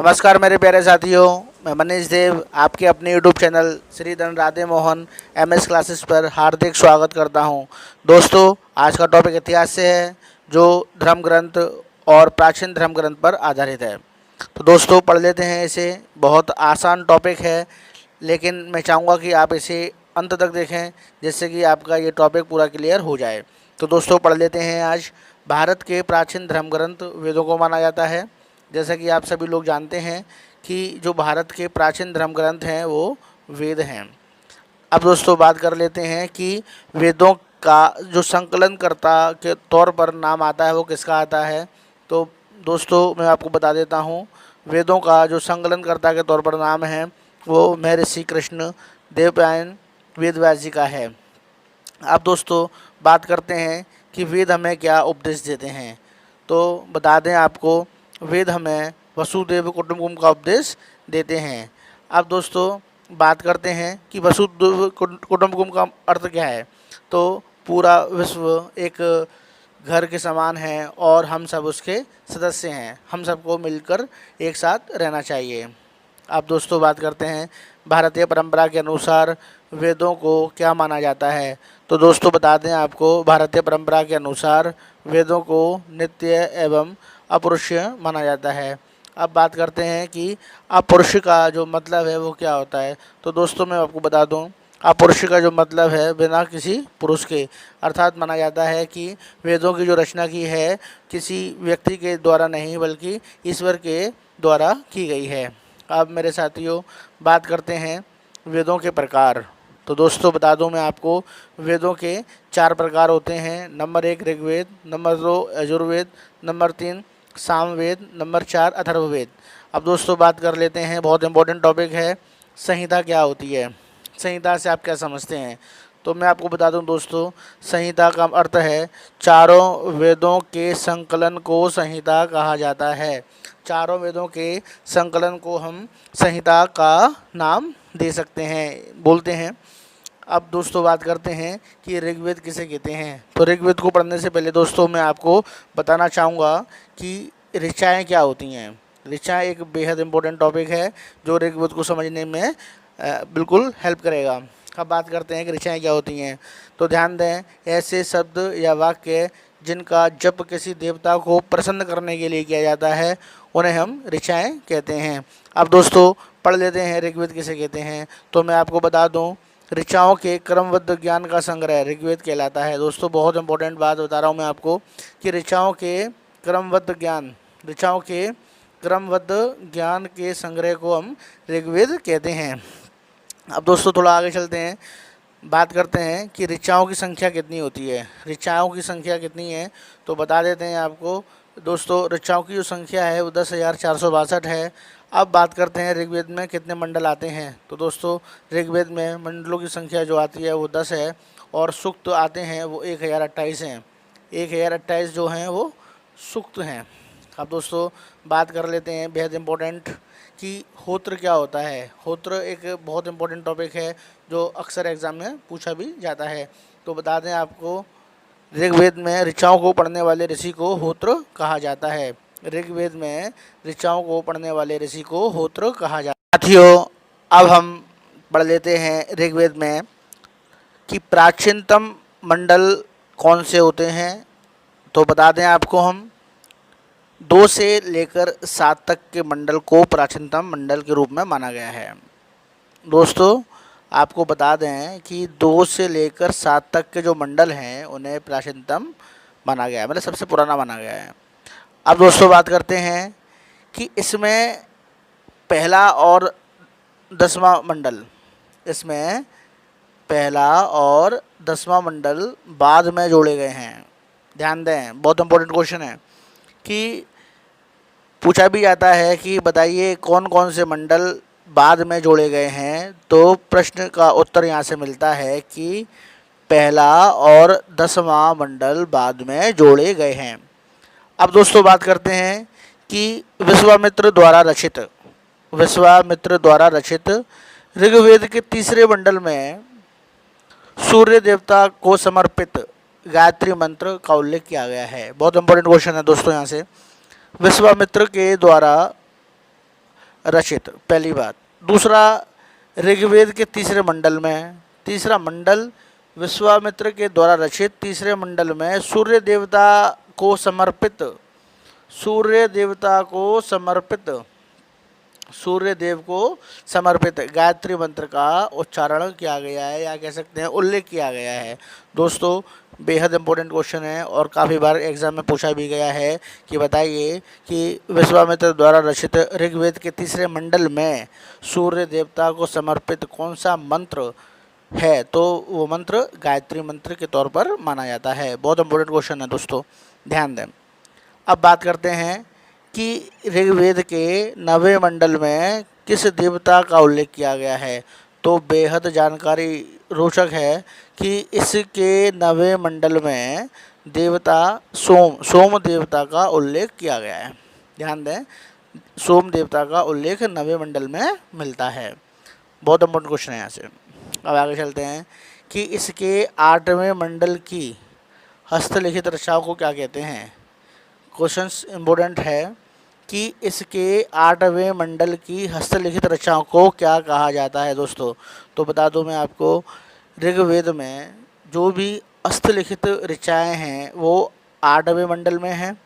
नमस्कार मेरे प्यारे साथियों, मैं मनीष देव आपके अपने यूट्यूब चैनल श्री धन राधे मोहन एमएस क्लासेस पर हार्दिक स्वागत करता हूं। दोस्तों, आज का टॉपिक इतिहास से है, जो धर्म ग्रंथ और प्राचीन धर्म ग्रंथ पर आधारित है। तो दोस्तों, पढ़ लेते हैं इसे। बहुत आसान टॉपिक है, लेकिन मैं चाहूँगा कि आप इसे अंत तक देखें, जिससे कि आपका ये टॉपिक पूरा क्लियर हो जाए। तो दोस्तों, पढ़ लेते हैं। आज भारत के प्राचीन धर्म ग्रंथ वेदों को माना जाता है। जैसा कि आप सभी लोग जानते हैं कि जो भारत के प्राचीन धर्म ग्रंथ हैं वो वेद हैं। अब दोस्तों, बात कर लेते हैं कि वेदों का जो संकलनकर्ता के तौर पर नाम आता है वो किसका आता है। तो दोस्तों, मैं आपको बता देता हूँ, वेदों का जो संकलनकर्ता के तौर पर नाम है वो महर्षि कृष्ण देवपायन वेदव्यास जी का है। अब दोस्तों, बात करते हैं कि वेद हमें क्या उपदेश देते हैं। तो बता दें आपको, वेद हमें वसुदेव कुटुंबकम का उपदेश देते हैं। अब दोस्तों, बात करते हैं कि वसुदेव कुटुंबकम का अर्थ क्या है। तो पूरा विश्व एक घर के समान है और हम सब उसके सदस्य हैं। हम सबको मिलकर एक साथ रहना चाहिए। अब दोस्तों, बात करते हैं भारतीय परंपरा के अनुसार वेदों को क्या माना जाता है। तो दोस्तों, बता दें आपको, भारतीय परंपरा के अनुसार वेदों को नित्य एवं अपरुष्य माना जाता है। अब बात करते हैं कि अपरुष्य का जो मतलब है वो क्या होता है। तो दोस्तों, मैं आपको बता दूं, अपरुष्य का जो मतलब है बिना किसी पुरुष के, अर्थात माना जाता है कि वेदों की जो रचना की है किसी व्यक्ति के द्वारा नहीं बल्कि ईश्वर के द्वारा की गई है। अब मेरे साथियों, बात करते हैं वेदों के प्रकार। तो दोस्तों, बता दूं मैं आपको, वेदों के 4 प्रकार होते हैं। Number 1 Rigveda, number 2 Yajurveda, number 3 Samaveda, number 4 Atharvaveda. अब दोस्तों, बात कर लेते हैं, बहुत इंपॉर्टेंट टॉपिक है, संहिता क्या होती है। संहिता से आप क्या समझते हैं। तो मैं आपको बता दूं दोस्तों, संहिता का अर्थ है चारों वेदों के संकलन को संहिता कहा जाता है। चारों वेदों के संकलन को हम संहिता का नाम दे सकते हैं, बोलते हैं। अब दोस्तों, बात करते हैं कि ऋग्वेद किसे कहते हैं। तो ऋग्वेद को पढ़ने से पहले दोस्तों मैं आपको बताना चाहूँगा कि ऋचाएँ क्या होती हैं। ऋचाएँ एक बेहद इम्पोर्टेंट टॉपिक है जो ऋग्वेद को समझने में बिल्कुल हेल्प करेगा। अब बात करते हैं कि ऋचाएँ क्या होती हैं। तो ध्यान दें, ऐसे शब्द या वाक्य जिनका जप किसी देवता को प्रसन्न करने के लिए किया जाता है उन्हें हम ऋचाएँ कहते हैं। अब दोस्तों, पढ़ लेते हैं ऋग्वेद किसे कहते हैं। तो मैं आपको बता दूं, ऋचाओं के क्रमबद्ध ज्ञान का संग्रह ऋग्वेद कहलाता है। दोस्तों, बहुत इंपॉर्टेंट बात बता रहा हूं मैं आपको कि ऋचाओं के क्रमबद्ध ज्ञान के संग्रह को हम ऋग्वेद कहते हैं। अब दोस्तों, थोड़ा आगे चलते हैं, बात करते हैं कि ऋचाओं की संख्या कितनी होती है। ऋचाओं की संख्या कितनी है तो बता देते हैं आपको। दोस्तों, ऋचाओं की जो संख्या है वो 10,462 है। अब बात करते हैं ऋग्वेद में कितने मंडल आते हैं। तो दोस्तों, ऋग्वेद में मंडलों की संख्या जो आती है वो 10 है और सूक्त आते हैं वो 1028 हैं। 1028 जो हैं वो सूक्त हैं। अब दोस्तों, बात कर लेते हैं बेहद इम्पोर्टेंट कि होत्र क्या होता है। होत्र एक बहुत इम्पोर्टेंट टॉपिक है जो अक्सर एग्ज़ाम में पूछा भी जाता है। तो बता दें आपको, ऋग्वेद में ऋचाओं को पढ़ने वाले ऋषि को होत्र कहा जाता है। ऋग्वेद में ऋचाओं को पढ़ने वाले ऋषि को होत्र कहा जाता है। साथियों, अब हम पढ़ लेते हैं ऋग्वेद में कि प्राचीनतम मंडल कौन से होते हैं। तो बता दें आपको, हम 2 से लेकर 7 तक के मंडल को प्राचीनतम मंडल के रूप में माना गया है। दोस्तों, आपको बता दें कि 2 से लेकर 7 तक के जो मंडल हैं उन्हें प्राचीनतम माना गया है, मतलब सबसे पुराना माना गया है। अब दोस्तों, बात करते हैं कि इसमें पहला और 10वां मंडल बाद में जोड़े गए हैं। ध्यान दें, बहुत इंपॉर्टेंट क्वेश्चन है कि पूछा भी जाता है कि बताइए कौन कौन से मंडल बाद में जोड़े गए हैं। तो प्रश्न का उत्तर यहाँ से मिलता है कि पहला और 10वां मंडल बाद में जोड़े गए हैं। अब दोस्तों, बात करते हैं कि विश्वामित्र द्वारा रचित ऋग्वेद के 3रे मंडल में सूर्य देवता को समर्पित गायत्री मंत्र का उल्लेख किया गया है। बहुत इंपॉर्टेंट क्वेश्चन है दोस्तों यहाँ से। विश्वामित्र के द्वारा रचित, पहली बात। दूसरा, ऋग्वेद के तीसरे मंडल में, तीसरा मंडल विश्वामित्र के द्वारा रचित तीसरे मंडल में सूर्य देवता को समर्पित, सूर्य देवता को समर्पित, सूर्य देव को समर्पित गायत्री मंत्र का उच्चारण किया गया है, या कह सकते हैं उल्लेख किया गया है। दोस्तों, बेहद इंपॉर्टेंट क्वेश्चन है और काफ़ी बार एग्जाम में पूछा भी गया है कि बताइए कि विश्वामित्र द्वारा रचित ऋग्वेद के तीसरे मंडल में सूर्य देवता को समर्पित कौन सा मंत्र है, तो वो मंत्र गायत्री मंत्र के तौर पर माना जाता है। बहुत इंपॉर्टेंट क्वेश्चन है दोस्तों, ध्यान दें। अब बात करते हैं कि ऋग्वेद के 9वें मंडल में किस देवता का उल्लेख किया गया है, तो बेहद जानकारी रोचक है कि इसके 9वें मंडल में देवता सोम देवता का उल्लेख किया गया है। ध्यान दें, सोम देवता का उल्लेख 9वें मंडल में मिलता है। बहुत इंपॉर्टेंट क्वेश्चन है यहाँ से। अब आगे चलते हैं कि इसके 8वें मंडल की हस्तलिखित रचनाओं को क्या कहते हैं। क्वेश्चंस इम्पोर्टेंट है कि इसके 8वें मंडल की हस्तलिखित रचनाओं को क्या कहा जाता है दोस्तों। तो बता दूं मैं आपको, ऋग्वेद में जो भी हस्तलिखित ऋचाएँ हैं वो 8वें मंडल में हैं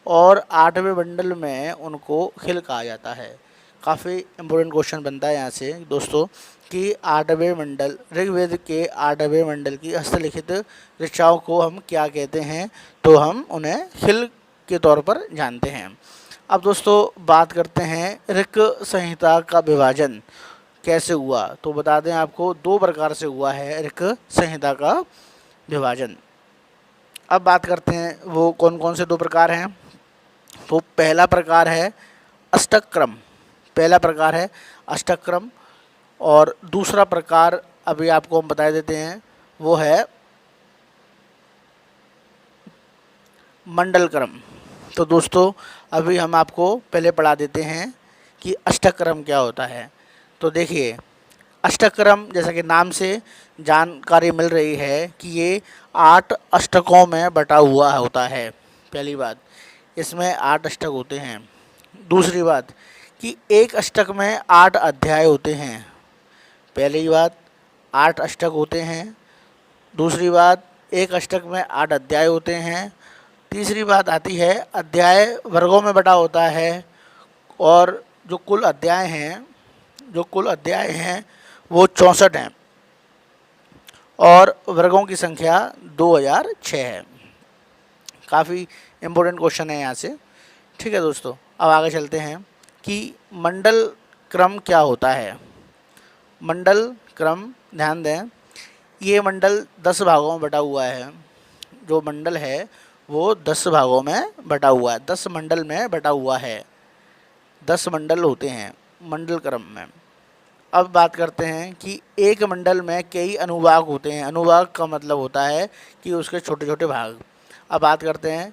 और 8वें मंडल में उनको खिल कहा जाता है। काफ़ी इम्पोर्टेंट क्वेश्चन बनता है यहाँ से दोस्तों कि 8वें मंडल, ऋग्वेद के 8वें मंडल की हस्तलिखित ऋचाओं को हम क्या कहते हैं, तो हम उन्हें खिल के तौर पर जानते हैं। अब दोस्तों बात करते हैं ऋक संहिता का विभाजन कैसे हुआ। तो बता दें आपको 2 प्रकार से हुआ है ऋक संहिता का विभाजन। अब बात करते हैं वो कौन कौन से 2 प्रकार हैं। तो पहला प्रकार है अष्टक क्रम, पहला प्रकार है अष्टक क्रम, और दूसरा प्रकार अभी आपको हम बता देते हैं वो है मंडल क्रम। तो दोस्तों अभी हम आपको पहले पढ़ा देते हैं कि अष्टक क्रम क्या होता है। तो देखिए, अष्टक क्रम जैसा कि नाम से जानकारी मिल रही है कि ये 8 अष्टकों में बटा हुआ होता है। पहली बात, इसमें 8 अष्टक होते हैं। दूसरी बात कि एक अष्टक में 8 अध्याय होते हैं। पहली बात, 8 अष्टक होते हैं। दूसरी बात, एक अष्टक में 8 अध्याय होते हैं। तीसरी बात आती है अध्याय वर्गों में बटा होता है, और जो कुल अध्याय हैं वो 64 हैं और वर्गों की संख्या 2006 है। काफ़ी इम्पोर्टेंट क्वेश्चन है यहाँ से। ठीक है दोस्तों, अब आगे चलते हैं कि मंडल क्रम क्या होता है। मंडल क्रम, ध्यान दें, ये मंडल 10 भागों में बटा हुआ है। जो मंडल है वो 10 भागों में बटा हुआ है, 10 मंडल में बटा हुआ है। 10 मंडल होते हैं मंडल क्रम में। अब बात करते हैं कि एक मंडल में कई अनुभाग होते हैं। अनुभाग का मतलब होता है कि उसके छोटे छोटे भाग। अब बात करते हैं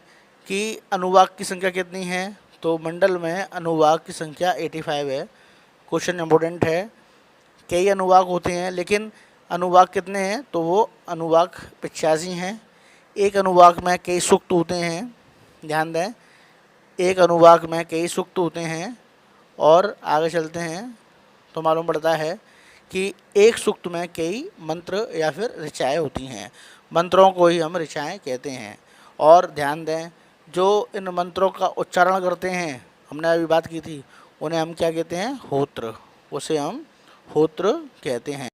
कि अनुभाग की संख्या कितनी है। तो मंडल में अनुभाग की संख्या 85 है। क्वेश्चन इम्पोर्टेंट है, कई अनुभाग होते हैं लेकिन अनुभाग कितने हैं, तो वो अनुभाग 85 हैं। एक अनुभाग में कई सूक्त होते हैं, ध्यान दें, एक अनुभाग में कई सूक्त होते हैं। और आगे चलते हैं तो मालूम पड़ता है कि एक सूक्त में कई मंत्र या फिर ऋचाएँ होती हैं। मंत्रों को ही हम ऋचाएँ कहते हैं। और ध्यान दें, जो इन मंत्रों का उच्चारण करते हैं, हमने अभी बात की थी, उन्हें हम क्या कहते हैं, होत्र, उसे हम होत्र कहते हैं।